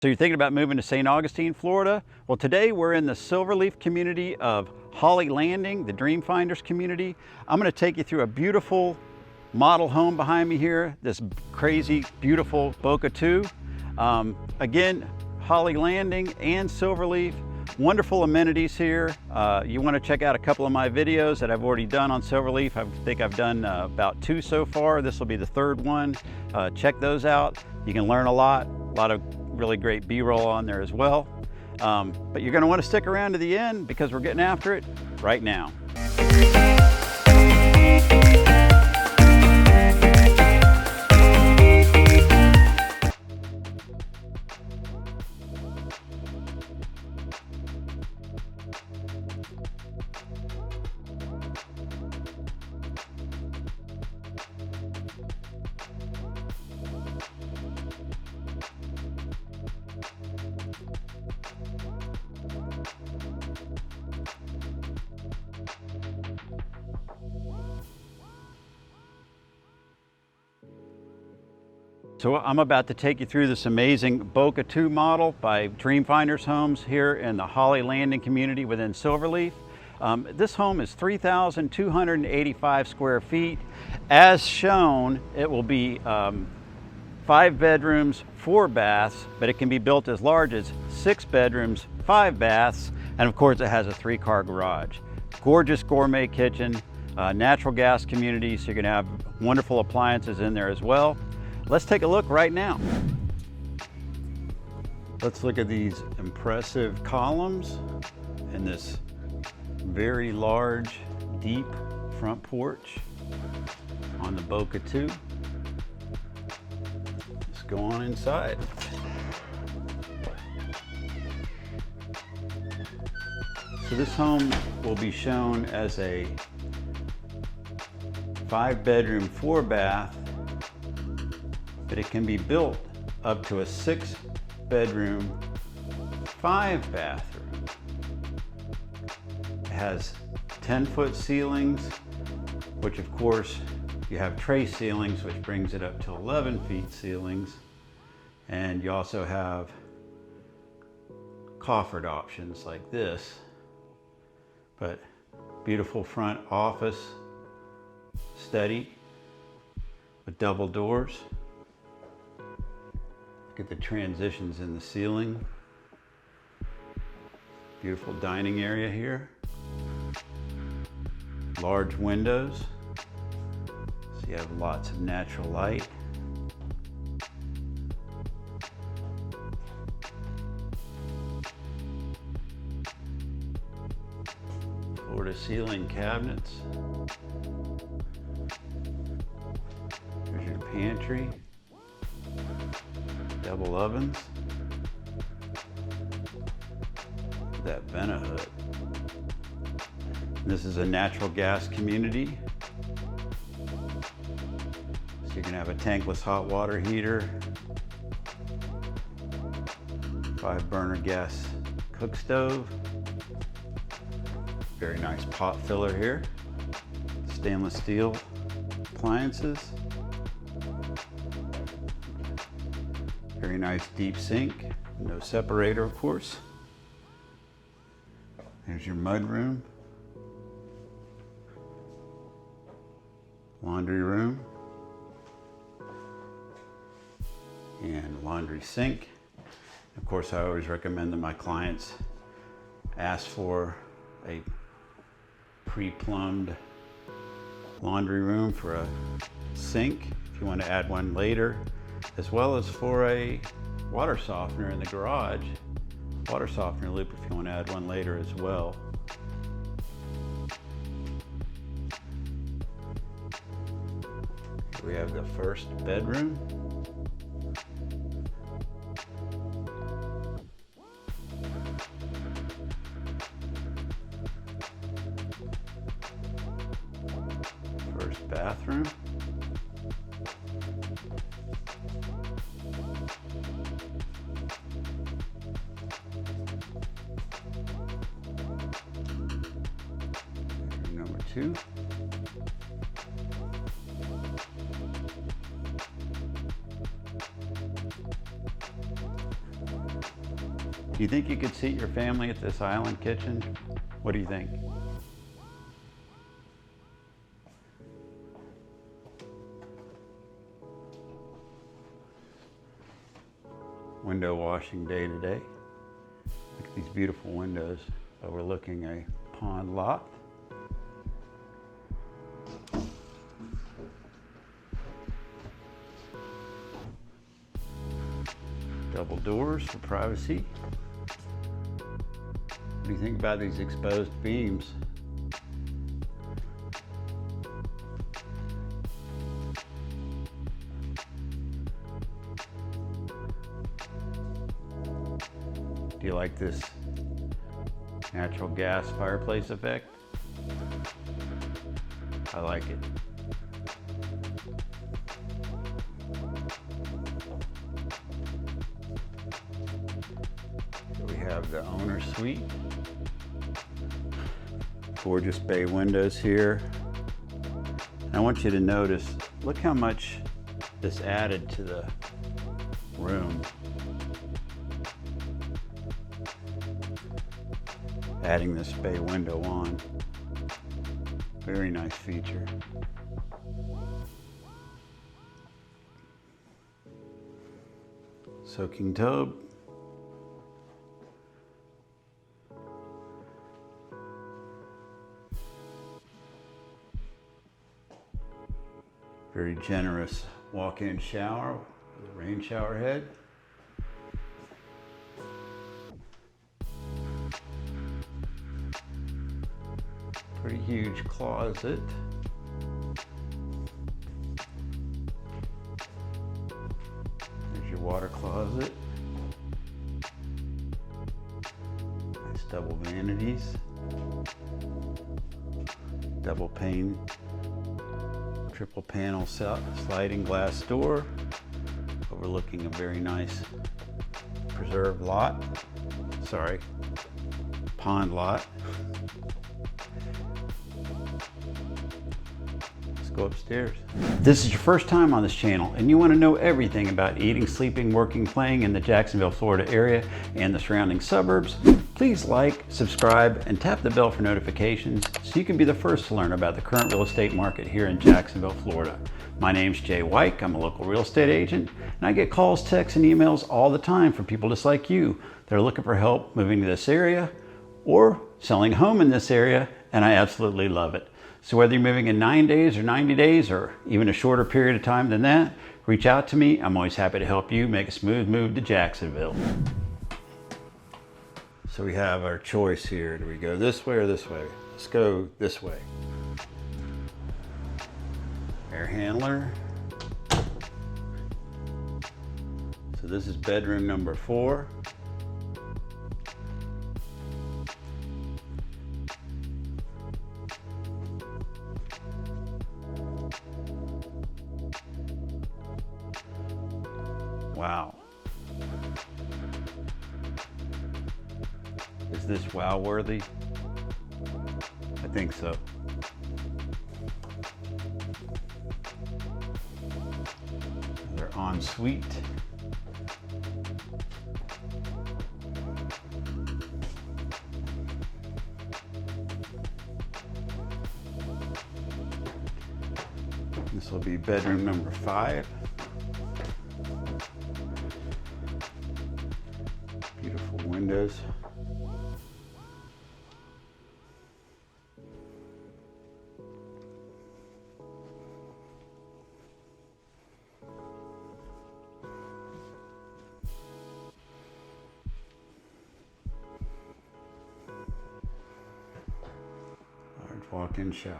So you're thinking about moving to St. Augustine, Florida? Well, today we're in the Silverleaf community of Holly Landing, the Dream Finders community. I'm going to take you through a beautiful model home behind me here, this crazy, beautiful BOCA II. Again, Holly Landing and Silverleaf, wonderful amenities here. You want to check out a couple of my videos that I've already done on Silverleaf. I think I've done about 2 so far. This will be the 3rd one. Check those out. You can learn a lot of really great B-roll on there as well. But you're going to want to stick around to the end because we're getting after it right now. So I'm about to take you through this amazing BOCA II model by Dream Finders Homes here in the Holly Landing community within Silverleaf. This home is 3,285 square feet. As shown, it will be 5 bedrooms, 4 baths, but it can be built as large as 6 bedrooms, 5 baths, and of course it has a 3-car garage. Gorgeous gourmet kitchen, natural gas community, so you're gonna have wonderful appliances in there as well. Let's take a look right now. Let's look at these impressive columns and this very large, deep front porch on the BOCA II. Let's go on inside. So this home will be shown as a 5-bedroom, 4-bath, but it can be built up to a 6-bedroom, 5-bathroom. It has 10-foot ceilings, which of course you have tray ceilings, which brings it up to 11 feet ceilings. And you also have coffered options like this, but beautiful front office, study with double doors. Look at the transitions in the ceiling. Beautiful dining area here. Large windows, so you have lots of natural light. Floor to ceiling cabinets. There's your pantry. Double ovens. That Vena hood. This is a natural gas community. So you can have a tankless hot water heater, 5-burner gas cook stove, very nice pot filler here, stainless steel appliances. Very nice deep sink, no separator of course. There's your mud room, laundry room, and laundry sink. Of course, I always recommend that my clients ask for a pre-plumbed laundry room for a sink if you want to add one later, as well as for a water softener in the garage, water softener loop if you want to add one later as well. We have the first bedroom. First bathroom. Number 2. Do you think you could seat your family at this island kitchen? What do you think? Window washing day today. Look at these beautiful windows overlooking a pond lot. Double doors for privacy. What do you think about these exposed beams? Do you like this natural gas fireplace effect? I like it. Here we have the owner's suite. Gorgeous bay windows here. And I want you to notice, look how much this added to the room. Adding this bay window on. Very nice feature. Soaking tub. Very generous walk-in shower with a rain shower head. Pretty huge closet. There's your water closet. Nice double vanities. Double pane, triple panel sliding glass door overlooking a very nice preserved lot. Sorry, pond lot. Go upstairs. If this is your first time on this channel and you want to know everything about eating, sleeping, working, playing in the Jacksonville, Florida area and the surrounding suburbs, please like, subscribe, and tap the bell for notifications so you can be the first to learn about the current real estate market here in Jacksonville, Florida. My name's Jay White. I'm a local real estate agent, and I get calls, texts, and emails all the time from people just like you that are looking for help moving to this area or selling a home in this area, and I absolutely love it. So whether you're moving in 9 days or 90 days or even a shorter period of time than that, reach out to me. I'm always happy to help you make a smooth move to Jacksonville. So we have our choice here. Do we go this way or this way? Let's go this way. Air handler. So this is bedroom number 4. Wow. Is this wow worthy? I think so. They're en suite. This will be bedroom number 5. Beautiful windows. Large walk-in shower.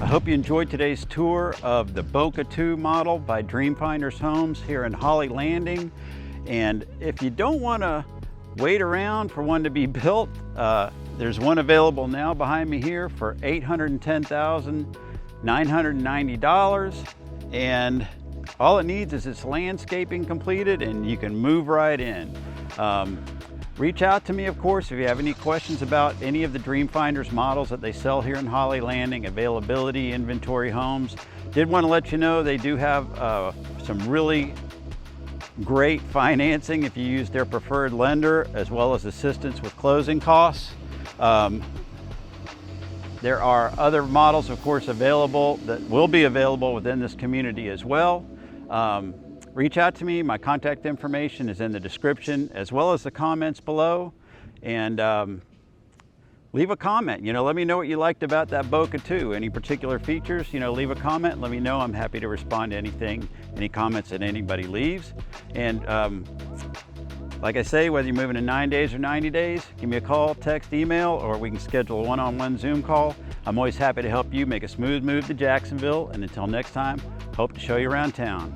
I hope you enjoyed today's tour of the BOCA II model by Dreamfinders Homes here in Holly Landing. And if you don't want to wait around for one to be built, there's one available now behind me here for $810,990. And all it needs is its landscaping completed and you can move right in. Reach out to me, of course, if you have any questions about any of the Dreamfinders models that they sell here in Holly Landing, availability, inventory, homes. Did want to let you know they do have some really great financing if you use their preferred lender, as well as assistance with closing costs. There are other models, of course, available that will be available within this community as well. Reach out to me. My contact information is in the description as well as the comments below. And leave a comment. Let me know what you liked about that BOCA II. Any particular features, leave a comment. Let me know. I'm happy to respond to anything, any comments that anybody leaves. And like I say, whether you're moving in 9 days or 90 days, give me a call, text, email, or we can schedule a one-on-one Zoom call. I'm always happy to help you make a smooth move to Jacksonville. And until next time, hope to show you around town.